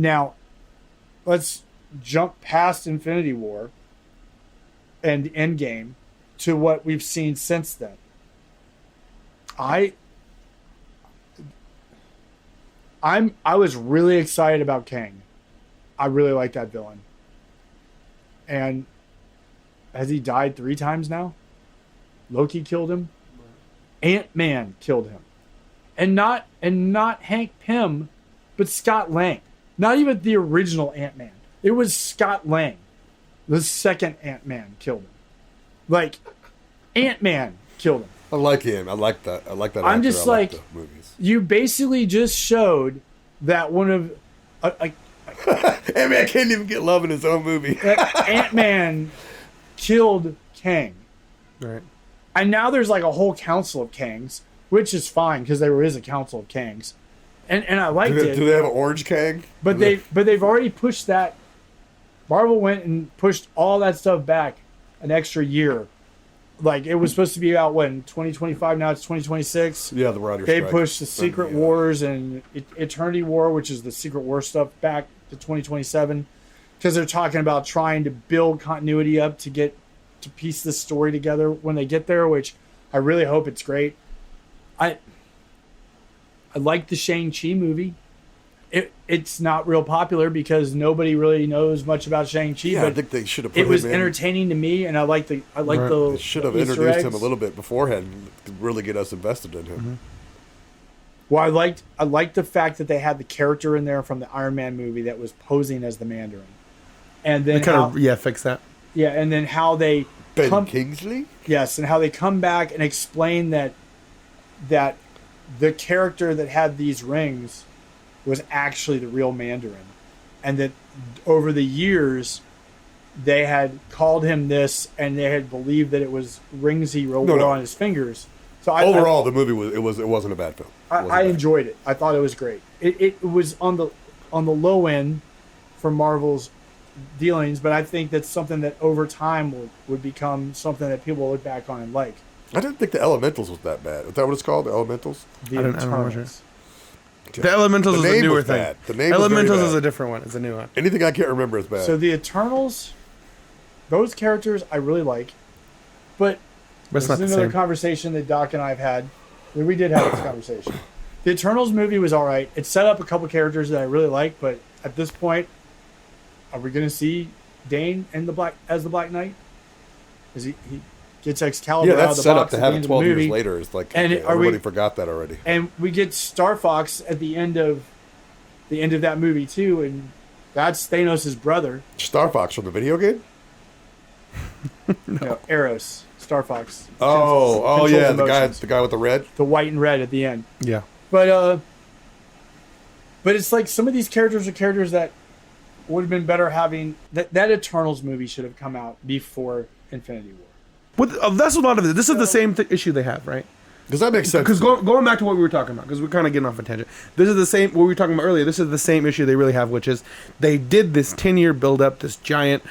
Now, let's jump past Infinity War and Endgame to what we've seen since then. I was really excited about Kang. I really like that villain. And has he died 3 times now? Loki killed him. Ant-Man killed him. And not Hank Pym, but Scott Lang. Not even the original Ant-Man. It was Scott Lang. The second Ant-Man killed him. Like, Ant-Man killed him. I like him. I like that. I like that. I'm just like, the movies. You basically just showed that one of... Ant-Man can't even get love in his own movie. Ant-Man killed Kang. Right. And now there's like a whole council of Kangs, which is fine because there is a council of Kangs. And I liked it. Do they have an orange Kang? But they've already pushed that. Marvel went and pushed all that stuff back an extra year. Like, it was supposed to be out when 2025, now it's 2026. Yeah, the writer's They strike. pushed the Secret Wars and Eternity War, which is the Secret War stuff, back to 2027 because they're talking about trying to build continuity up to piece this story together when they get there, which I really hope it's great. I like the Shang-Chi movie. It's not real popular because nobody really knows much about Shang-Chi. Yeah, but I think they should have put it was him in. entertaining to me, and I like the They should have Easter introduced eggs. him a little bit beforehand to really get us invested in him. Mm-hmm. Well, I liked the fact that they had the character in there from the Iron Man movie that was posing as the Mandarin, and then fix that. Yeah, and then how they Ben Kingsley. Yes, and how they come back and explain that the character that had these rings was actually the real Mandarin, and that over the years they had called him this, and they had believed that it was rings he wore on his fingers. So Overall, the movie wasn't a bad film. I enjoyed it. I thought it was great. It was on the low end for Marvel's dealings, but I think that's something that over time would become something that people look back on and like. I didn't think the Elementals was that bad. Is that what it's called? The Elementals? The I don't know. Eternals. The Elementals is a name newer was thing. bad. The name Elementals was is a different one. It's a new one. Anything I can't remember is bad. So the Eternals, those characters I really like, but That's this not the is another same. conversation that Doc and I have had. We did have this conversation. The Eternals movie was all right. It set up a couple characters that I really like, but at this point, are we going to see Dane and as the Black Knight? Is he gets Excalibur out of that's the set box up to at have the it end of 12 the movie. years later. It's like And everybody forgot that already. And we get Star Fox at the end of that movie too, and that's Thanos' brother. Star Fox from the video game? No, Eros. Star Fox. Oh yeah, emotions. the guy with the red. The white and red at the end. Yeah. But it's like some of these characters are characters that would have been better having that Eternals movie should have come out before Infinity War. That's a lot of it. This is the same issue they have, right? Does that make sense? Because going back to what we were talking about, because we're kind of getting off a tangent. This is the same, what we were talking about earlier, this is the same issue they really have, which is they did this 10-year build-up, this giant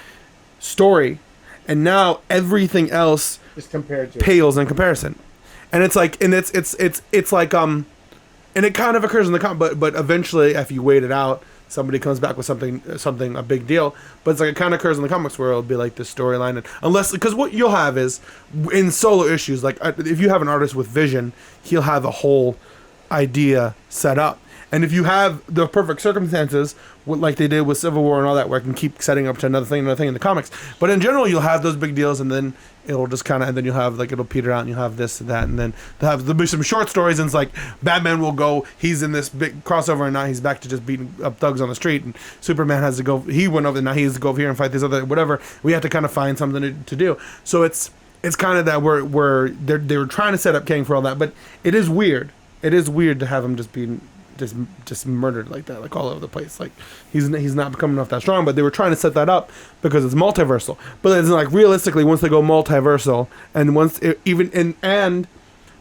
story, and now everything else Just compared to pales in comparison. And it's like, and it's like, and it kind of occurs in the but eventually, if you wait it out, somebody comes back with something a big deal. But it's like it kind of occurs in the comics where it'll be like this storyline, and because what you'll have is in solo issues, like if you have an artist with vision, he'll have a whole idea set up. And if you have the perfect circumstances, like they did with Civil War and all that, where it can keep setting up to another thing in the comics. But in general, you'll have those big deals, and then it'll just kind of, and then you'll have like it'll peter out, and you'll have this and that, and then there'll be some short stories, and it's like Batman will go, he's in this big crossover, and now he's back to just beating up thugs on the street, and Superman has to go, he went over, now he has to go over here and fight this other whatever. We have to kind of find something to do. So it's kind of that where they were trying to set up Kang for all that, but it is weird. It is weird to have him just being just murdered like that, like all over the place. Like he's not becoming enough that strong, but they were trying to set that up because it's multiversal. But it's like realistically, once they go multiversal, and once and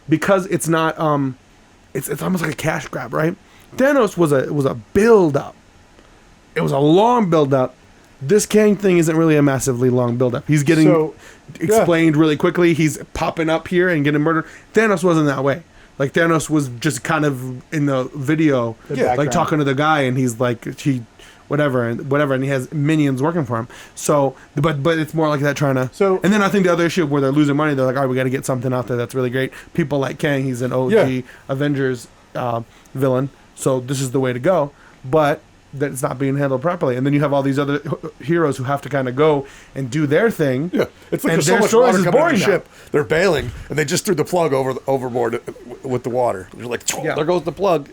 because it's not it's almost like a cash grab, right? Thanos was a build up. It was a long build up. This Kang thing isn't really a massively long build up. He's getting explained really quickly. He's popping up here and getting murdered. Thanos wasn't that way. Like Thanos was just kind of in the video, like talking to the guy, and he's like, whatever, and he has minions working for him. So, but it's more like that trying to. So- and then I think the other issue where they're losing money, they're like, all right, we got to get something out there that's really great. People like Kang, he's an OG Yeah. Avengers villain, so this is the way to go. But that it's not being handled properly, and then you have all these other heroes who have to kind of go and do their thing. Yeah, it's like and there's so their much stories water is coming on boring the now. ship. They're bailing, and they just threw the plug overboard with the water. You're like, Yeah. there goes the plug.